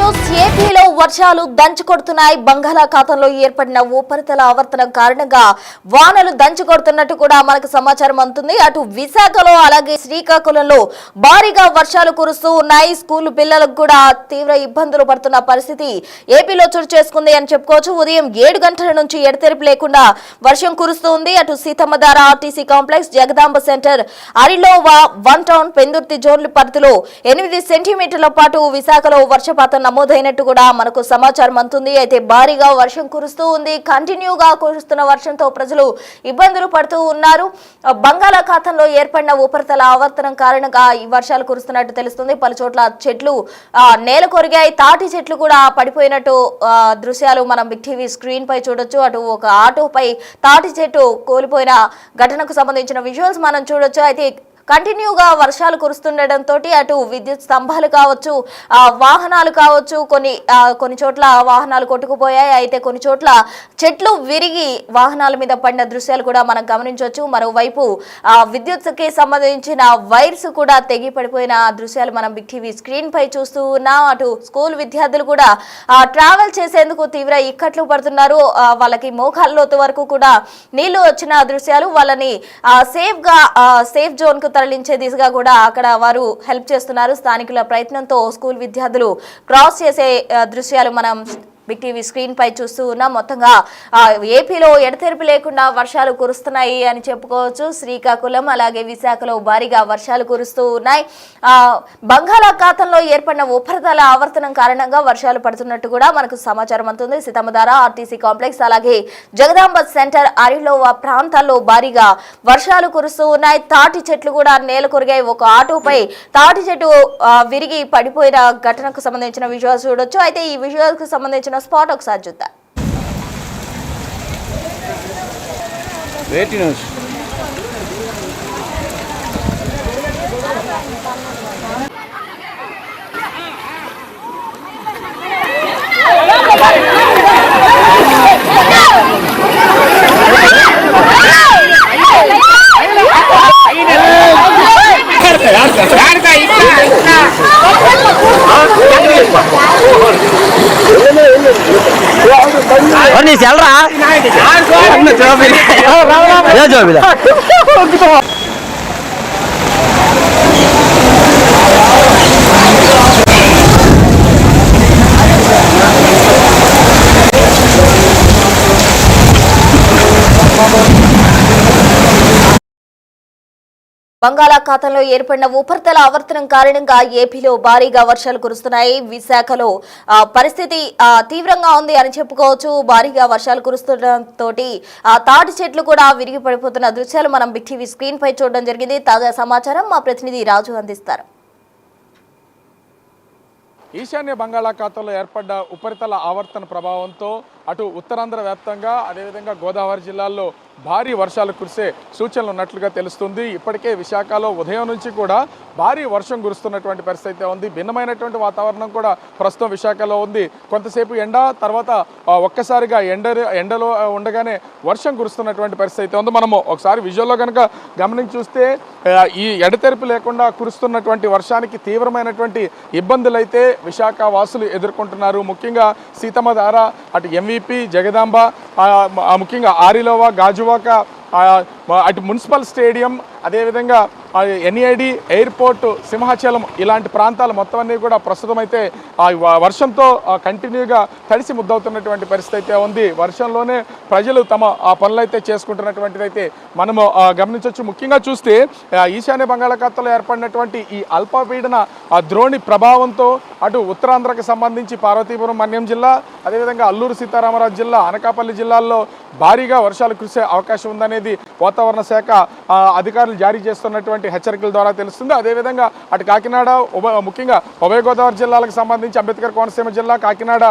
News ఏపీలో వర్షాలు దంచుకొడుతున్నాయి. బంగాళాఖాతంలో ఏర్పడిన ఉపరితల ఆవర్తనం కారణంగా వానలు దంచుకొడుతున్నట్టు కూడా మనకు సమాచారం అందుతుంది. అటు విశాఖలో అలాగే శ్రీకాకుళంలో భారీగా వర్షాలు కురుస్తూ ఉన్నాయి. స్కూల్ పిల్లలకు కూడా తీవ్ర ఇబ్బందులు పడుతున్న పరిస్థితి ఏపీలో చోటు చేసుకుంది అని చెప్పుకోవచ్చు. ఉదయం 7 గంటల నుంచి ఎడతెరిపి లేకుండా వర్షం కురుస్తూ ఉంది. అటు Seethammadhara RTC complex, Jagadamba centre, Arilova, one town, Pendurthi జోన్ల పరిధిలో 8 సెంటీమీటర్ల పాటు విశాఖలో వర్షపాతం నమోదైనట్టు కూడా మనకు సమాచారం అందుతుంది. అయితే భారీగా వర్షం కురుస్తూ ఉంది. కంటిన్యూగా కురుస్తున్న వర్షంతో ప్రజలు ఇబ్బందులు పడుతూ ఉన్నారు. బంగాళాఖాతంలో ఏర్పడిన ఉపరితల ఆవర్తనం కారణంగా ఈ వర్షాలు కురుస్తున్నట్టు తెలుస్తుంది. పలు చోట్ల చెట్లు నేల కొరిగాయి. తాటి చెట్లు కూడా పడిపోయినట్టు దృశ్యాలు మనం బిగ్ టీవీ స్క్రీన్ పై చూడొచ్చు. అటు ఒక ఆటోపై తాటి చెట్టు కోల్పోయిన ఘటనకు సంబంధించిన విజువల్స్ మనం చూడొచ్చు. అయితే కంటిన్యూగా వర్షాలు కురుస్తుండటంతో అటు విద్యుత్ స్తంభాలు కావచ్చు, వాహనాలు కావచ్చు, కొన్ని చోట్ల వాహనాలు కొట్టుకుపోయాయి. అయితే కొన్ని చోట్ల చెట్లు విరిగి వాహనాల మీద పడిన దృశ్యాలు కూడా మనం గమనించవచ్చు. మరోవైపు విద్యుత్కి సంబంధించిన వైర్స్ కూడా తెగి పడిపోయిన దృశ్యాలు మనం బిగ్ టీవీ స్క్రీన్ పై చూస్తూ ఉన్నాం. అటు స్కూల్ విద్యార్థులు కూడా ట్రావెల్ చేసేందుకు తీవ్ర ఇక్కట్లు పడుతున్నారు. వాళ్ళకి మోకాళ్ళలోతు వరకు కూడా నీళ్లు వచ్చిన దృశ్యాలు, వాళ్ళని సేఫ్ జోన్ కు తరలించే దిశగా కూడా అక్కడ వారు హెల్ప్ చేస్తున్నారు. స్థానికుల ప్రయత్నంతో స్కూల్ విద్యార్థులు క్రాస్ చేసే దృశ్యాలు మనం బిగ్ టీవీ స్క్రీన్ పై చూస్తూ ఉన్నాం. మొత్తంగా ఏపీలో ఎడతెరిపి లేకుండా వర్షాలు కురుస్తున్నాయి అని చెప్పుకోవచ్చు. శ్రీకాకుళం అలాగే విశాఖలో భారీగా వర్షాలు కురుస్తూ ఉన్నాయి. బంగాళాఖాతంలో ఏర్పడిన ఉపరితల ఆవర్తనం కారణంగా వర్షాలు పడుతున్నట్టు కూడా మనకు సమాచారం అందుతుంది. సీతమ్మధార ఆర్టీసీ కాంప్లెక్స్ అలాగే జగదాంబ సెంటర్, అరిలోవా ప్రాంతాల్లో భారీగా వర్షాలు కురుస్తూ ఉన్నాయి. తాటి చెట్లు కూడా నేల కొరిగాయి. ఒక ఆటోపై తాటి చెట్టు విరిగి పడిపోయిన ఘటనకు సంబంధించిన విజువల్స్ చూడొచ్చు. అయితే ఈ విజువల్స్ కు సంబంధించిన స్పాట్ ఒకసారి చూద్దాం. नी चल रहा जो भी బంగాళాఖాతంలో ఏర్పడిన ఉపరితల ఆవర్తనం కారణంగా ఏపీలో భారీగా వర్షాలు కురుస్తున్నాయి. విశాఖలో పరిస్థితి తీవ్రంగా ఉంది అని చెప్పుకోవచ్చు. భారీగా వర్షాలు కురుస్తుండటంతో తాటి చెట్లు కూడా విరిగి పడిపోతున్న దృశ్యాలు మనం బిగ్ టీవీ స్క్రీన్ పై చూడడం జరిగింది. తాజా సమాచారం మా ప్రతినిధి రాజు అందిస్తారు. ఈశాన్య బంగాళాఖాతంలో ఏర్పడ్డ ఉపరితల ఆవర్తన ప్రభావంతో అటు ఉత్తరాంధ్ర వ్యాప్తంగా అదేవిధంగా గోదావరి జిల్లాల్లో భారీ వర్షాలు కురిసే సూచనలు ఉన్నట్లుగా తెలుస్తుంది. ఇప్పటికే విశాఖలో ఉదయం నుంచి కూడా భారీ వర్షం కురుస్తున్నటువంటి పరిస్థితి ఉంది. భిన్నమైనటువంటి వాతావరణం కూడా ప్రస్తుతం విశాఖలో ఉంది. కొంతసేపు ఎండ, తర్వాత ఒక్కసారిగా ఎండలో ఉండగానే వర్షం కురుస్తున్నటువంటి పరిస్థితి ఉంది. మనము ఒకసారి విజువల్లో కనుక గమనించి చూస్తే ఈ ఎడతెరిపి లేకుండా కురుస్తున్నటువంటి వర్షానికి తీవ్రమైనటువంటి ఇబ్బందులు అయితే విశాఖ వాసులు ఎదుర్కొంటున్నారు. ముఖ్యంగా సీతమ్మధార, అటు ఎంవిపి, జగదాంబ, ముఖ్యంగా ఆరిలోవా, గాజువాక, అటు మున్సిపల్ స్టేడియం, అదేవిధంగా ఎన్ఐడి ఎయిర్పోర్ట్, సింహాచలం ఇలాంటి ప్రాంతాలు మొత్తం అన్నీ కూడా ప్రస్తుతం అయితే వర్షంతో కంటిన్యూగా తడిసి ముద్దవుతున్నటువంటి పరిస్థితి అయితే ఉంది. వర్షంలోనే ప్రజలు తమ పనులు అయితే చేసుకుంటున్నటువంటిది అయితే మనము గమనించవచ్చు. ముఖ్యంగా చూస్తే ఈశాన్య బంగాళాఖాతంలో ఏర్పడినటువంటి ఈ అల్పపీడన ద్రోణి ప్రభావంతో అటు ఉత్తరాంధ్రకు సంబంధించి పార్వతీపురం, మన్యం జిల్లా, అదేవిధంగా అల్లూరు సీతారామరాజు జిల్లా, అనకాపల్లి జిల్లాల్లో భారీగా వర్షాలు కురిసే అవకాశం ఉందనేది వాతావరణ శాఖ అధికారులు జారీ చేస్తున్నటువంటి హెచ్చరికల ద్వారా తెలుస్తుంది. అదేవిధంగా అటు కాకినాడ, ముఖ్యంగా ఉభయ గోదావరి జిల్లాలకు సంబంధించి అంబేద్కర్ కోనసీమ జిల్లా, కాకినాడ,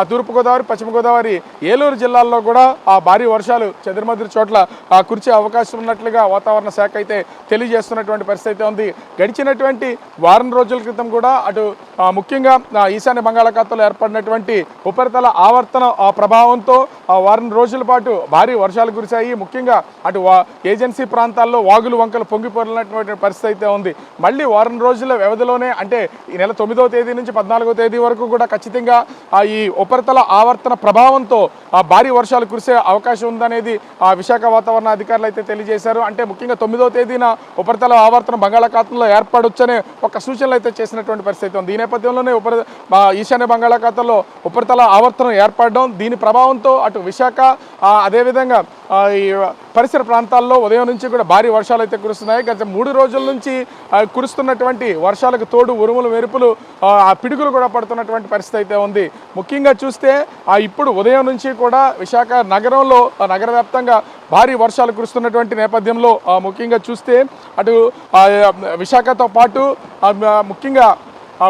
తూర్పుగోదావరి, పశ్చిమ గోదావరి, ఏలూరు జిల్లాల్లో కూడా భారీ వర్షాలు చెదురుమదురు చోట్ల కురిసే అవకాశం ఉన్నట్లుగా వాతావరణ శాఖ అయితే తెలియజేస్తున్నటువంటి పరిస్థితి ఉంది. గడిచినటువంటి వారం రోజుల క్రితం కూడా అటు ముఖ్యంగా ఈశాన్య బంగాళాఖాతంలో ఏర్పడినటువంటి ఉపరితల ఆవర్తన ప్రభావంతో వారం రోజుల పాటు భారీ వర్షాలు కురిశాయి. ముఖ్యంగా అటు ఏజెన్సీ ప్రాంతాల్లో వాగులు వంకలు పొంగిపోయినటువంటి పరిస్థితి అయితే ఉంది. మళ్ళీ వారం రోజుల వ్యవధిలోనే అంటే ఈ నెల 9వ తేదీ నుంచి 14వ తేదీ వరకు కూడా ఖచ్చితంగా ఈ ఉపరితల ఆవర్తన ప్రభావంతో భారీ వర్షాలు కురిసే అవకాశం ఉందనేది విశాఖ వాతావరణ అధికారులు అయితే తెలియజేశారు. అంటే ముఖ్యంగా 9వ తేదీన ఉపరితల ఆవర్తనం బంగాళాఖాతంలో ఏర్పడొచ్చనే ఒక సూచనలు అయితే చేసినటువంటి పరిస్థితి ఉంది. ఈ నేపథ్యంలోనే ఈశాన్య బంగాళాఖాతంలో ఉపరితల ఆవర్తనం ఏర్పడడం, దీని ప్రభావంతో అటు విశాఖ అదేవిధంగా ఈ పరిసర ప్రాంతాల్లో ఉదయం నుంచి కూడా భారీ వర్షాలు అయితే కురుస్తున్నాయి. గత 3 రోజుల నుంచి కురుస్తున్నటువంటి వర్షాలకు తోడు ఉరుములు మెరుపులు పిడుగులు కూడా పడుతున్నటువంటి పరిస్థితి అయితే ఉంది. ముఖ్యంగా చూస్తే ఇప్పుడు ఉదయం నుంచి కూడా విశాఖ నగరంలో నగర వ్యాప్తంగా భారీ వర్షాలు కురుస్తున్నటువంటి నేపథ్యంలో ముఖ్యంగా చూస్తే అటు విశాఖతో పాటు ముఖ్యంగా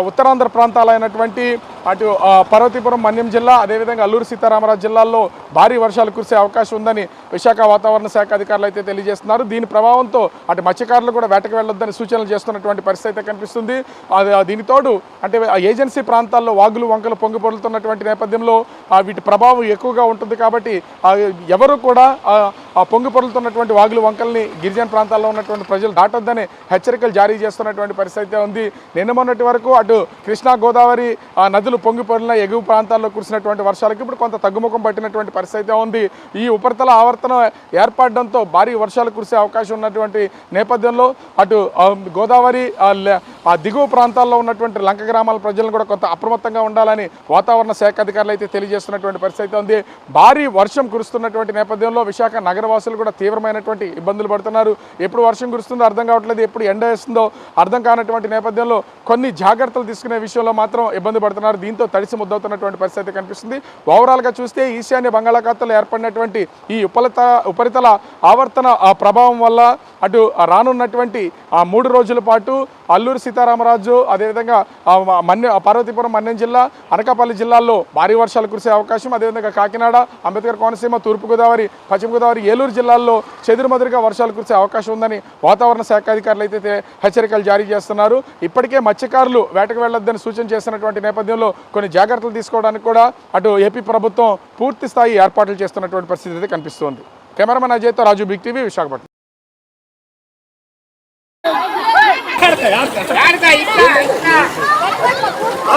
ఉత్తరాంధ్ర ప్రాంతాలైనటువంటి అటు పార్వతీపురం మన్యం జిల్లా అదేవిధంగా అల్లూరు సీతారామరాజు జిల్లాల్లో భారీ వర్షాలు కురిసే అవకాశం ఉందని విశాఖ వాతావరణ శాఖ అధికారులు అయితే తెలియజేస్తున్నారు. దీని ప్రభావంతో అటు మత్స్యకారులు కూడా వేటకు వెళ్ళొద్దని సూచనలు చేస్తున్నటువంటి పరిస్థితి అయితే కనిపిస్తుంది. దీనితోడు అంటే ఏజెన్సీ ప్రాంతాల్లో వాగులు వంకలు పొంగి పొరులుతున్నటువంటి నేపథ్యంలో వీటి ప్రభావం ఎక్కువగా ఉంటుంది. కాబట్టి ఎవరు కూడా పొంగి పొరులుతున్నటువంటి వాగులు వంకల్ని గిరిజన ప్రాంతాల్లో ఉన్నటువంటి ప్రజలు దాటొద్దని హెచ్చరికలు జారీ చేస్తున్నటువంటి పరిస్థితి అయితే ఉంది. నిన్న మొన్నటి వరకు అటు కృష్ణా గోదావరి నదులు పొంగి పొరిలిన ఎగువ ప్రాంతాల్లో కురిసినటువంటి వర్షాలకు ఇప్పుడు కొంత తగ్గుముఖం పట్టినటువంటి పరిస్థితి ఉంది. ఈ ఉపరితల ఆవర్తనం ఏర్పడడంతో భారీ వర్షాలు కురిసే అవకాశం ఉన్నటువంటి నేపథ్యంలో అటు గోదావరి దిగువ ప్రాంతాల్లో ఉన్నటువంటి లంక గ్రామాల ప్రజలను కూడా కొంత అప్రమత్తంగా ఉండాలని వాతావరణ శాఖ అధికారులు అయితే తెలియజేస్తున్నటువంటి పరిస్థితి ఉంది. భారీ వర్షం కురుస్తున్నటువంటి నేపథ్యంలో విశాఖ నగరవాసులు కూడా తీవ్రమైనటువంటి ఇబ్బందులు పడుతున్నారు. ఎప్పుడు వర్షం కురుస్తుందో అర్థం కావట్లేదు, ఎప్పుడు ఎండ వేస్తుందో అర్థం కానటువంటి నేపథ్యంలో కొన్ని జాగ్రత్తలు తీసుకునే విషయంలో మాత్రం ఇబ్బంది పడుతున్నారు. దీంతో తడిసి ముద్దవుతున్నటువంటి పరిస్థితి కనిపిస్తుంది. ఓవరాల్గా చూస్తే ఈశాన్య బంగాళాఖాతంలో ఏర్పడినటువంటి ఈ ఉపరితల ఆవర్తన ప్రభావం వల్ల అటు రానున్నటువంటి 3 రోజుల పాటు అల్లూరు సీతారామరాజు అదేవిధంగా పార్వతీపురం మన్యం జిల్లా అనకాపల్లి జిల్లాల్లో భారీ వర్షాలు కురిసే అవకాశం, అదేవిధంగా కాకినాడ అంబేద్కర్ కోనసీమ తూర్పుగోదావరి పశ్చిమ గోదావరి ఏలూరు జిల్లాల్లో చెదురుమదురుగా వర్షాలు కురిసే అవకాశం ఉందని వాతావరణ శాఖ అధికారులు అయితే హెచ్చరికలు జారీ చేస్తున్నారు. ఇప్పటికే మత్స్యకారులు వేటకు వెళ్లొద్దని సూచన చేస్తున్నటువంటి నేపథ్యంలో కొన్ని జాగ్రత్తలు తీసుకోవడానికి కూడా అటు ఏపీ ప్రభుత్వం పూర్తి స్థాయి ఏర్పాట్లు చేస్తున్నటువంటి పరిస్థితి అయితే కనిపిస్తోంది. కెమెరామెన్ అజయ్తో రాజు, బిగ్ టీవీ, విశాఖపట్నం.